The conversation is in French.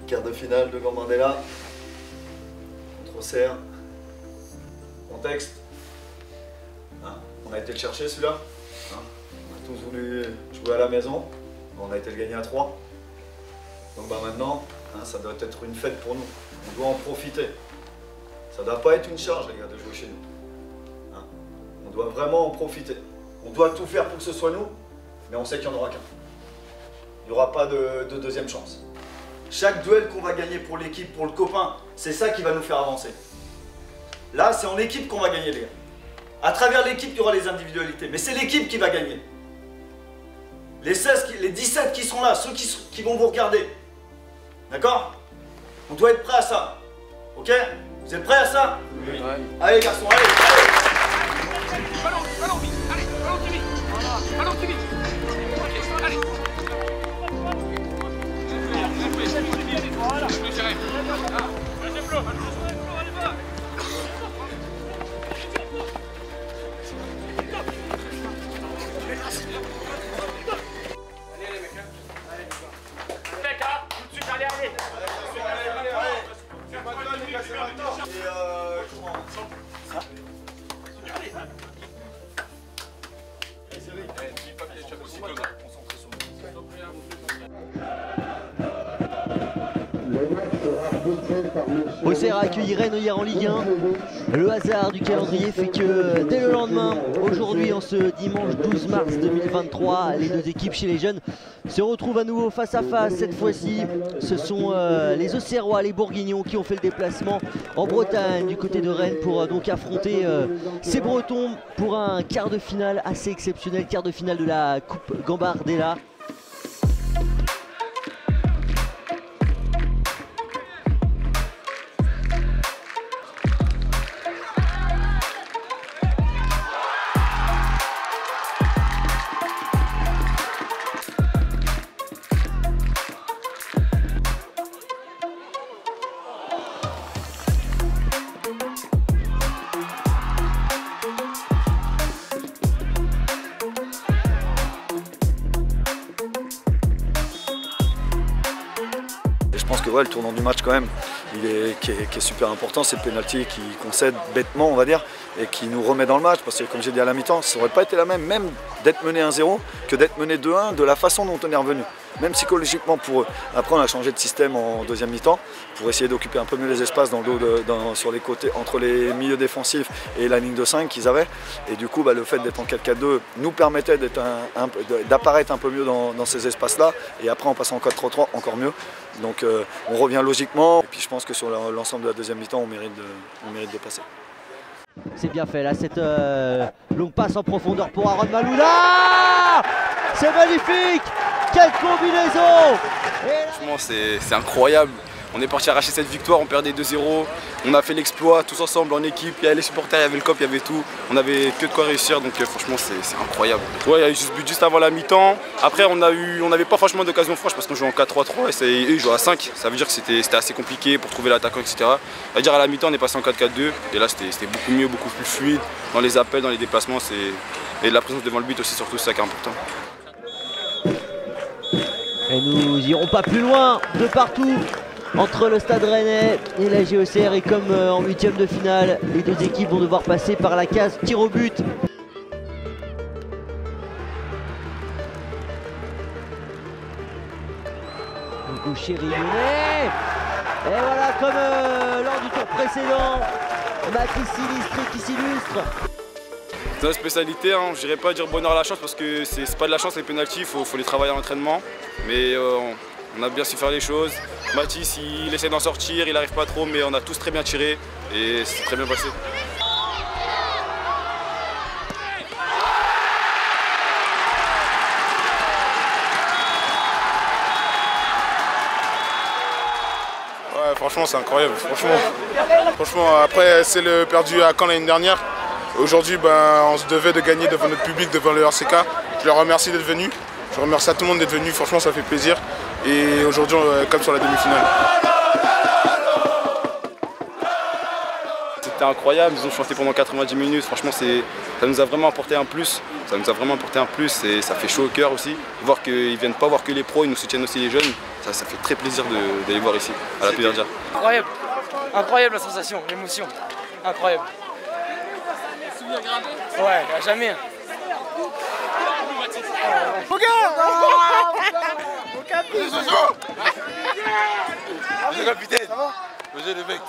Quart de finale de Gambardella contre Auxerre. Contexte. Hein, on a été le chercher celui-là. Hein, on a tous voulu jouer à la maison. On a été le gagner à 3. Donc bah maintenant, hein, ça doit être une fête pour nous. On doit en profiter. Ça ne doit pas être une charge, les gars, de jouer chez nous. Hein, on doit vraiment en profiter. On doit tout faire pour que ce soit nous, mais on sait qu'il n'y en aura qu'un. Il n'y aura pas de deuxième chance. Chaque duel qu'on va gagner pour l'équipe, pour le copain, c'est ça qui va nous faire avancer. Là, c'est en équipe qu'on va gagner, les gars. À travers l'équipe, il y aura les individualités, mais c'est l'équipe qui va gagner. Les 16, les 17 qui sont là, ceux qui vont vous regarder. D'accord? On doit être prêt à ça. Ok? Vous êtes prêts à ça? Oui. Ouais. Allez, garçons, allez! Ballon, ballon, vite! Allez, ballon plus vite! Ballon plus vite! Ok, allez! Voilà! Auxerre a accueilli Rennes hier en Ligue 1. Le hasard du calendrier fait que dès le lendemain, aujourd'hui en ce dimanche 12 mars 2023, les deux équipes chez les jeunes se retrouvent à nouveau face à face. Cette fois-ci, ce sont les Auxerrois, les Bourguignons qui ont fait le déplacement en Bretagne du côté de Rennes pour donc affronter ces Bretons pour un quart de finale assez exceptionnel, quart de finale de la Coupe Gambardella. Je pense que ouais, le tournant du match quand même, qui est super important, c'est le pénalty qui concède bêtement, on va dire, et qui nous remet dans le match, parce que comme j'ai dit à la mi-temps, ça n'aurait pas été la même d'être mené 1-0 que d'être mené 2-1 de la façon dont on est revenu. Même psychologiquement pour eux. Après on a changé de système en deuxième mi-temps pour essayer d'occuper un peu mieux les espaces dans le dos sur les côtés, entre les milieux défensifs et la ligne de 5 qu'ils avaient. Et du coup bah, le fait d'être en 4-4-2 nous permettait d'apparaître un peu mieux dans ces espaces-là. Et après en passant en 4-3-3 encore mieux. Donc on revient logiquement. Et puis je pense que sur l'ensemble de la deuxième mi-temps on mérite de passer. C'est bien fait là, cette longue passe en profondeur pour Aaron Malouda. C'est magnifique. Quelle combinaison! Franchement c'est incroyable. On est parti arracher cette victoire, on perdait 2-0. On a fait l'exploit tous ensemble en équipe. Il y avait les supporters, il y avait le COP, il y avait tout. On avait que de quoi réussir, donc franchement c'est incroyable. Ouais, il y a eu ce but juste avant la mi-temps. Après on n'avait pas franchement d'occasion franche parce qu'on joue en 4-3-3 et eux ils jouent à 5. Ça veut dire que c'était assez compliqué pour trouver l'attaquant, etc. Ça veut dire à la mi-temps on est passé en 4-4-2 et là c'était beaucoup mieux, beaucoup plus fluide. Dans les appels, dans les déplacements, et la présence devant le but aussi, surtout, c'est ça qui est important. Et nous irons pas plus loin de partout entre le Stade Rennais et la GOCR. Et comme en huitième de finale, les deux équipes vont devoir passer par la case tir au but. Le gaucher Lyonnais. Et voilà, comme lors du tour précédent, Mathis Sinistré qui s'illustre. C'est notre spécialité, hein. Je dirais pas dire bonheur à la chance parce que c'est pas de la chance les pénaltys, il faut les travailler en entraînement. Mais on a bien su faire les choses. Mathis il essaie d'en sortir, il n'arrive pas trop, mais on a tous très bien tiré et c'est très bien passé. Ouais, franchement c'est incroyable, franchement après c'est le perdu à Caen l'année dernière. Aujourd'hui, on se devait de gagner devant notre public, devant le RCK. Je leur remercie d'être venus. Je remercie à tout le monde d'être venu. Franchement, ça fait plaisir. Et aujourd'hui, on est comme sur la demi-finale. c'était incroyable, ils ont chanté pendant 90 minutes, franchement ça nous a vraiment apporté un plus. Ça nous a vraiment apporté un plus et ça fait chaud au cœur aussi. Voir qu'ils ne viennent pas voir que les pros, ils nous soutiennent aussi les jeunes, ça fait très plaisir de les voir ici, à la Péverdia. Incroyable, incroyable la sensation, l'émotion, incroyable. Ouais, à jamais. Monsieur le capitaine, monsieur le mec.